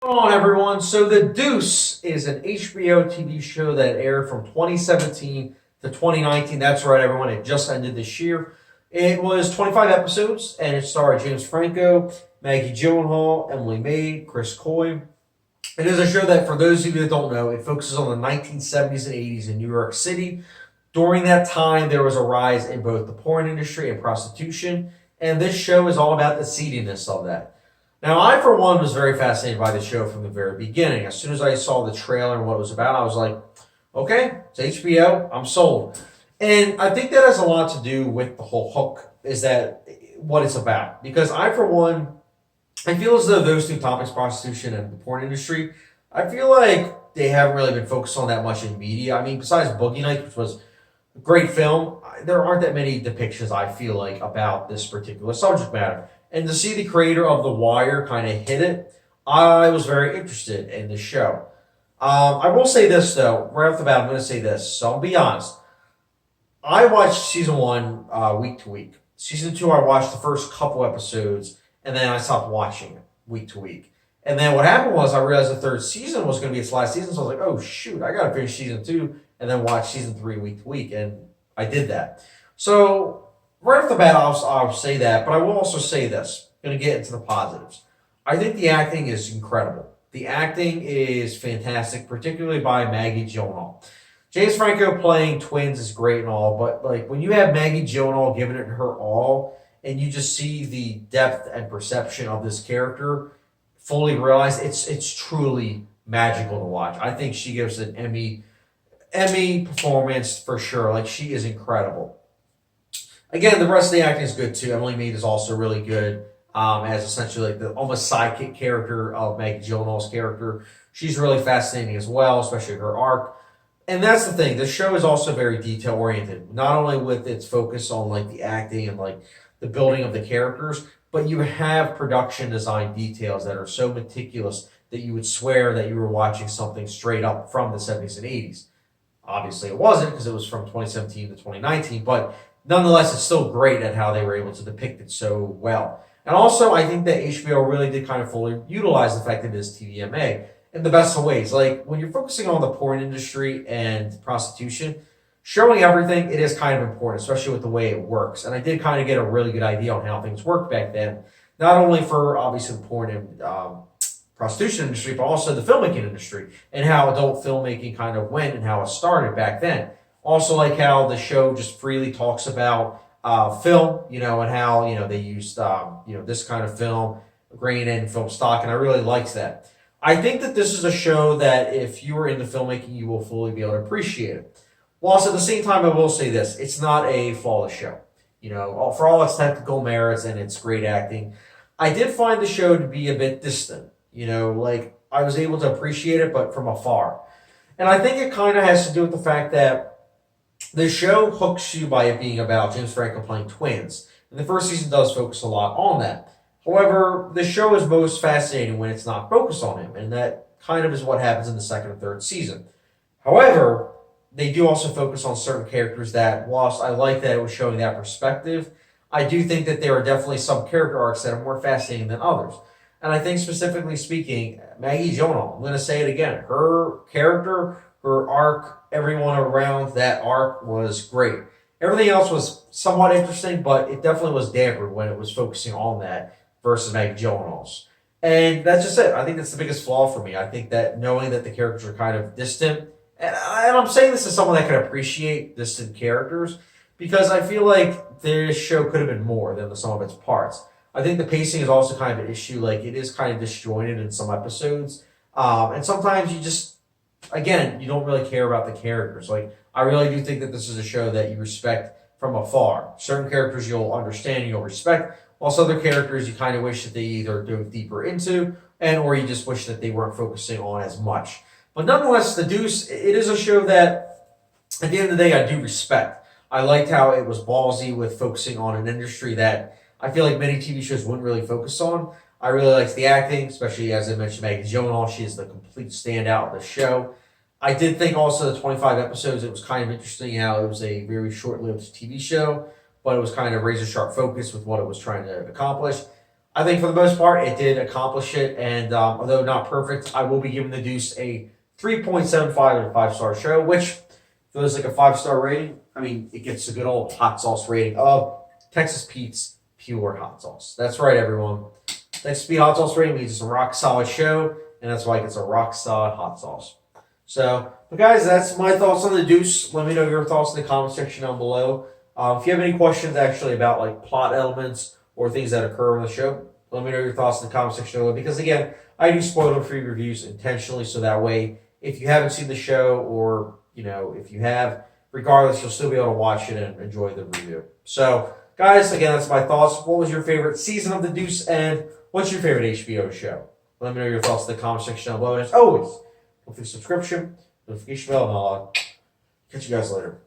On everyone. So The Deuce is an HBO TV show that aired from 2017 to 2019. That's right, everyone. It just ended this year. It was 25 episodes, and it starred James Franco, Maggie Gyllenhaal, Emily Maid, Chris Coy. It is a show that, for those of you that don't know, it focuses on the 1970s and 80s in New York City. During that time, there was a rise in both the porn industry and prostitution, and this show is all about the seediness of that. Now, I, for one, was very fascinated by the show from the very beginning. As soon as I saw the trailer and what it was about, I was like, okay, it's HBO, I'm sold. And I think that has a lot to do with the whole hook, is that what it's about. Because I, for one, I feel as though those two topics, prostitution and the porn industry, I feel like they haven't really been focused on that much in media. I mean, besides Boogie Nights, which was a great film, there aren't that many depictions, I feel like, about this particular subject matter. And to see the creator of The Wire kind of hit it, I was very interested in the show. I will say this, though. Right off the bat, I'm going to say this. So I'll be honest. I watched season one week to week. Season two, I watched the first couple episodes, and then I stopped watching it week to week. And then what happened was I realized the third season was going to be its last season, so I was like, oh, shoot, I got to finish season two and then watch season three week to week. And I did that. So right off the bat, I'll say that, but I will also say this. I'm going to get into the positives. I think the acting is incredible. The acting is fantastic, particularly by Maggie Gyllenhaal. James Franco playing twins is great and all, but like when you have Maggie Gyllenhaal giving it her all, and you just see the depth and perception of this character fully realized, it's truly magical to watch. I think she gives an Emmy performance for sure. Like, she is incredible. Again, the rest of the acting is good too. Emily Maid is also really good as essentially like the almost sidekick character of Maggie Gyllenhaal's character. She's really fascinating as well, especially her arc. And that's the thing. The show is also very detail oriented, not only with its focus on like the acting and like the building of the characters, but you have production design details that are so meticulous that you would swear that you were watching something straight up from the 70s and 80s. Obviously, it wasn't because it was from 2017 to 2019, but nonetheless, it's still great at how they were able to depict it so well. And also, I think that HBO really did kind of fully utilize the fact that it is TVMA in the best of ways. Like, when you're focusing on the porn industry and prostitution, showing everything, it is kind of important, especially with the way it works. And I did kind of get a really good idea on how things worked back then, not only for, obviously, the porn and prostitution industry, but also the filmmaking industry and how adult filmmaking kind of went and how it started back then. Also, like how the show just freely talks about film, and how, they used, this kind of film, grain in film stock, and I really liked that. I think that this is a show that if you are into filmmaking, you will fully be able to appreciate it. Whilst at the same time, I will say this, it's not a flawless show. For all its technical merits and its great acting, I did find the show to be a bit distant. I was able to appreciate it, but from afar. And I think it kind of has to do with the fact that the show hooks you by it being about James Franco playing twins. And the first season does focus a lot on that. However, the show is most fascinating when it's not focused on him. And that kind of is what happens in the second and third season. However, they do also focus on certain characters that, whilst I like that it was showing that perspective, I do think that there are definitely some character arcs that are more fascinating than others. And I think, specifically speaking, Maggie Gyllenhaal, I'm going to say it again, her character, her arc, everyone around that arc was great. Everything else was somewhat interesting, but it definitely was dampened when it was focusing on that versus Maggie Gyllenhaal's. And that's just it. I think that's the biggest flaw for me. I think that knowing that the characters are kind of distant, and I'm saying this as someone that can appreciate distant characters, because I feel like this show could have been more than the sum of its parts. I think the pacing is also kind of an issue. Like, it is kind of disjointed in some episodes. And sometimes you just, again, you don't really care about the characters. Like, I really do think that this is a show that you respect from afar. Certain characters you'll understand and you'll respect, whilst other characters you kind of wish that they either dove deeper into or you just wish that they weren't focusing on as much. But nonetheless, The Deuce, it is a show that, at the end of the day, I do respect. I liked how it was ballsy with focusing on an industry that I feel like many TV shows wouldn't really focus on. I really liked the acting, especially, as I mentioned, Maggie Gyllenhaal. She is the complete standout of the show. I did think also the 25 episodes, it was kind of interesting how it was a very short-lived TV show, but it was kind of razor-sharp focus with what it was trying to accomplish. I think for the most part, it did accomplish it. And although not perfect, I will be giving The Deuce a 3.75 out of 5-star show, which feels like a 5-star rating. I mean, it gets a good old hot sauce rating of Texas Pete's Pure Hot Sauce. That's right, everyone. Texas Pete Hot Sauce rating means it's a rock solid show, and that's why it gets a rock solid hot sauce. So, but guys, that's my thoughts on The Deuce. Let me know your thoughts in the comment section down below. If you have any questions actually about like plot elements or things that occur in the show, let me know your thoughts in the comment section below. Because again, I do spoiler-free reviews intentionally, so that way, if you haven't seen the show, or if you have, regardless, you'll still be able to watch it and enjoy the review. So, guys, again, that's my thoughts. What was your favorite season of The Deuce, and what's your favorite HBO show? Let me know your thoughts in the comment section down below. And as always, don't forget subscription, notification bell, and I'll catch you guys later.